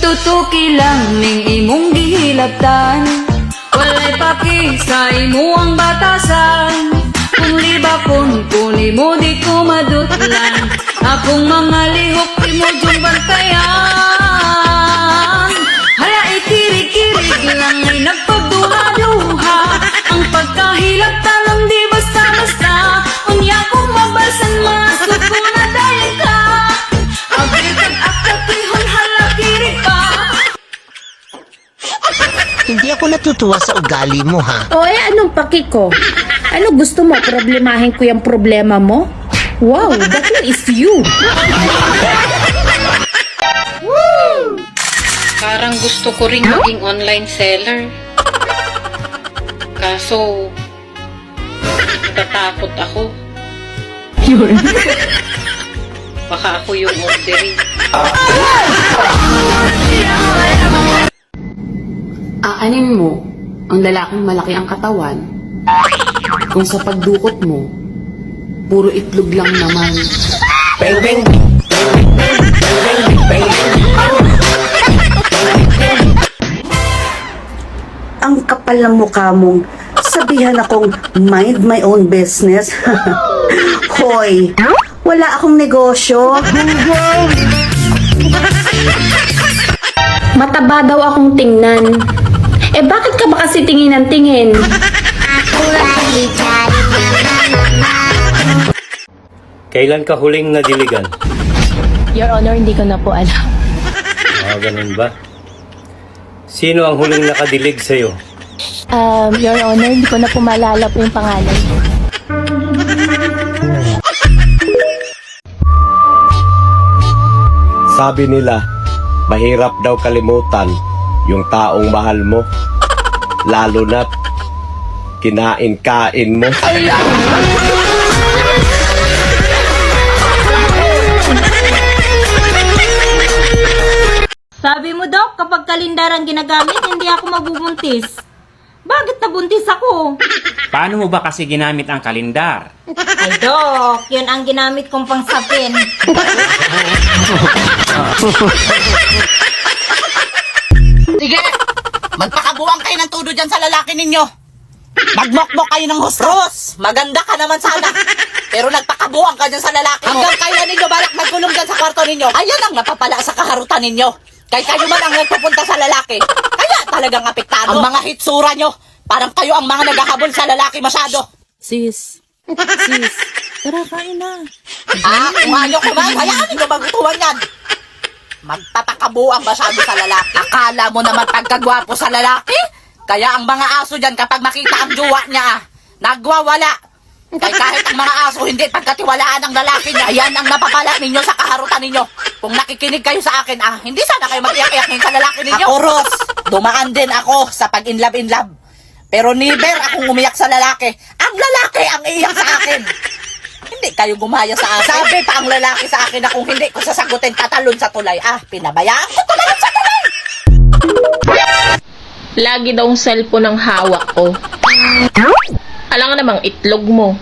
Tutuki lang ning imong gihilabtan, walay paki sa imuang batasan. Kung libakon kuni mo di ko madutlan, akong mga lihok di mo diyong bantayan. Hala ikirig-kirig lang ay nagpagduha-duha, ang pagkahilabtan lang di basta-basta. Unya kong mabasan masuk ko na dayan ka, abil kag akakihon hala kirig pa. Hindi ako natutuwa sa ugali mo, ha? O anong paki ko? Ano gusto mo? Problemahin ko yung problema mo? Wow, that one is you. Parang gusto ko ring maging online seller. Kaso, natatakot ako. Yun. Baka ako yung ordering. Aanin mo ang lalaking malaki ang katawan kung sa pagdukot mo, puro itlog lang naman. Ang kapal ng mukha mong sabihan akong mind my own business. Hoy, wala akong negosyo. Mataba daw akong tingnan. Eh bakit ka ba kasi tingin ng tingin? Kailan ka huling nadiligan? Your Honor, hindi ko na po alam. Ganun ba? Sino ang huling nakadilig sa'yo? Your Honor, hindi ko na po maalala po yung pangalan. Sabi nila, mahirap daw kalimutan yung taong mahal mo, lalo na't kinain-kain mo. Sabi mo, Dok, kapag kalendar ang ginagamit, hindi ako mabubuntis. Bakit nabuntis ako? Paano mo ba kasi ginamit ang kalendar? Ay, Dok, yun ang ginamit kong pangsapin. Sige, magpakabuang kayo ng tudo dyan sa lalaki ninyo. Magmokmok kayo ng hustros. Maganda ka naman sana, pero nagpakabuang ka dyan sa lalaki mo. Hanggang kailan ninyo balak magkulong dyan sa kwarto ninyo? Ayan ang napapala sa kaharutan ninyo. Kay kayo man ang nagpupunta sa lalaki, kaya talagang apektado. Ang mga hitsura nyo, parang kayo ang mga naghahabol sa lalaki masyado. Sis, tara kain na. Kung ayaw kumain, hayaan ninyo magutuhan yan. Magpapakabuang masyado sa lalaki. Akala mo naman pagkagwapo sa lalaki? Kaya ang mga aso dyan kapag makita ang jowa niya, nagwawala. Kaya kahit ang mga aso hindi pagkatiwalaan ng lalaki niya, yan ang napapala ninyo sa kaharutan ninyo. Kung nakikinig kayo sa akin, hindi sana kayo mag-iyak-iyak sa lalaki ninyo. Ako, Ros, dumaan din ako sa pag-inlove-inlove. Pero never akong umiyak sa lalaki. Ang lalaki ang iiyak sa akin. Hindi kayo gumaya sa akin. Sabi pa ang lalaki sa akin na kung hindi ko sasagutin, tatalon sa tulay. Pinabayaan ko tumalon sa tulay. Lagi daw ang cellphone ang hawak ko. Alam nga namang itlog mo.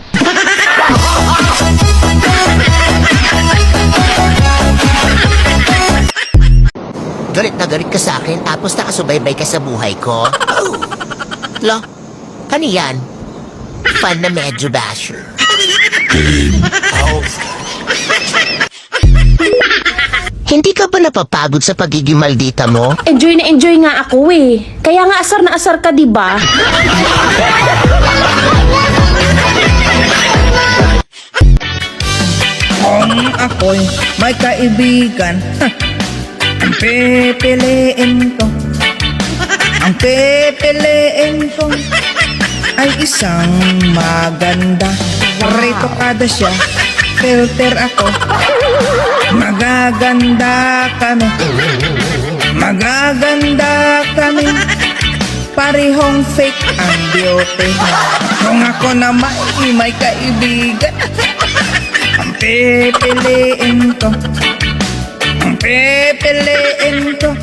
Galit na galit ka sa akin, tapos nakasubaybay ka sa buhay ko. Oh. Lo, kaniyan? Fan na medyo basher. Hindi ka ba napapagod sa pagiging maldita mo? Enjoy na enjoy nga ako eh. Kaya nga asar na asar ka, di ba? Kung ako'y may kaibigan, ang pipiliin ko, ang pipiliin ko ay isang maganda. Rito kada siya, filter ako. Magaganda kami, magaganda kami, parehong fake ang beauty. Kung ako na may kaibigan, ang pipiliin ko, ang pipiliin ko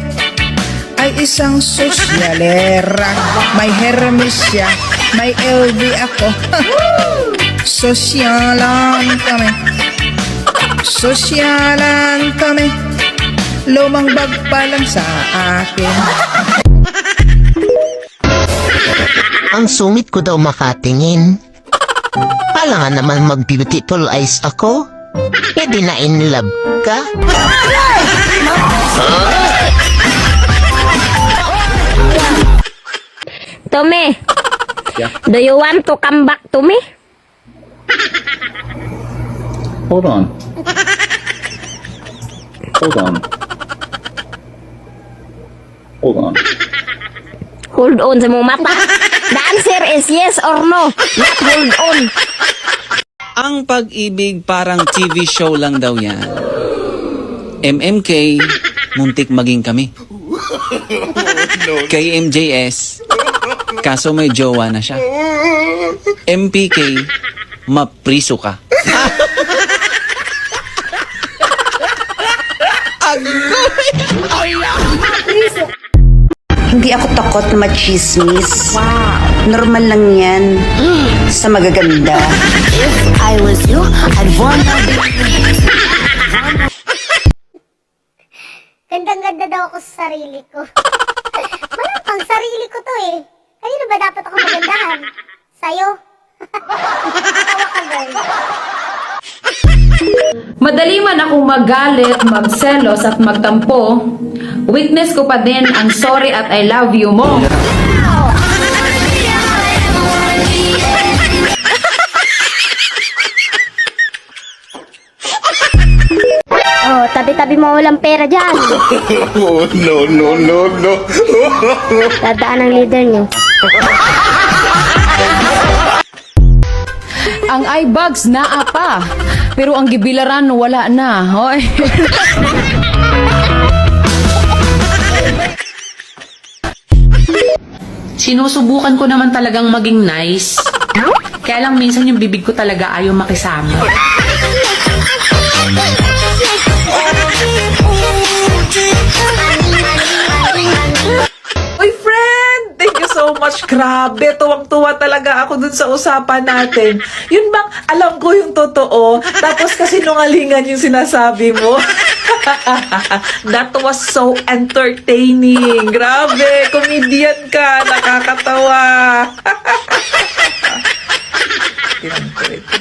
ay isang sosyalera. May Hermes siya, may LV ako. Sosyalan kami, sosyalan kami, lumang bag pa lang sa akin. Ang sungit ko daw makatingin. Pala nga naman mag-beautiful eyes ako. E di na in love ka? Tommy, do you want to come back to me? Hold on. Hold on. Hold on. Hold on sa mong mata. The answer is yes or no, not hold on. Ang pag-ibig parang TV show lang daw yan. MMK, muntik maging kami. Kay MJS, kaso may jowa na siya. MPK, mapriso ka. Hindi ako takot na machismis. Wow. Normal lang yan. Sa magaganda. If I was you, I'd wanna be. Gandang-ganda daw ako sa sarili ko. Malamang sarili ko to eh. Kanino ba dapat ako magandahan? Sa'yo? Tawa ka, girl. Madali man akong magalit, magselos at magtampo, weakness ko pa din ang sorry at I love you mo. Oh, tabi-tabi mo walang pera dyan. Oh, no. Dadaan ang leader niyo. Ang eye bags naa pa, pero ang gibilaran wala na. Hoy. Sinusubukan ko naman talagang maging nice. Kaya lang minsan yung bibig ko talaga ayaw makisama. Uy, friend! Thank you so much. Grabe, tuwang-tuwa talaga ako dun sa usapan natin. Yun bang alam ko yung totoo, tapos kasi nungalingan yung sinasabi mo. That was so entertaining. Grabe, comedian ka. Nakakatawa. Tingnan ko ito.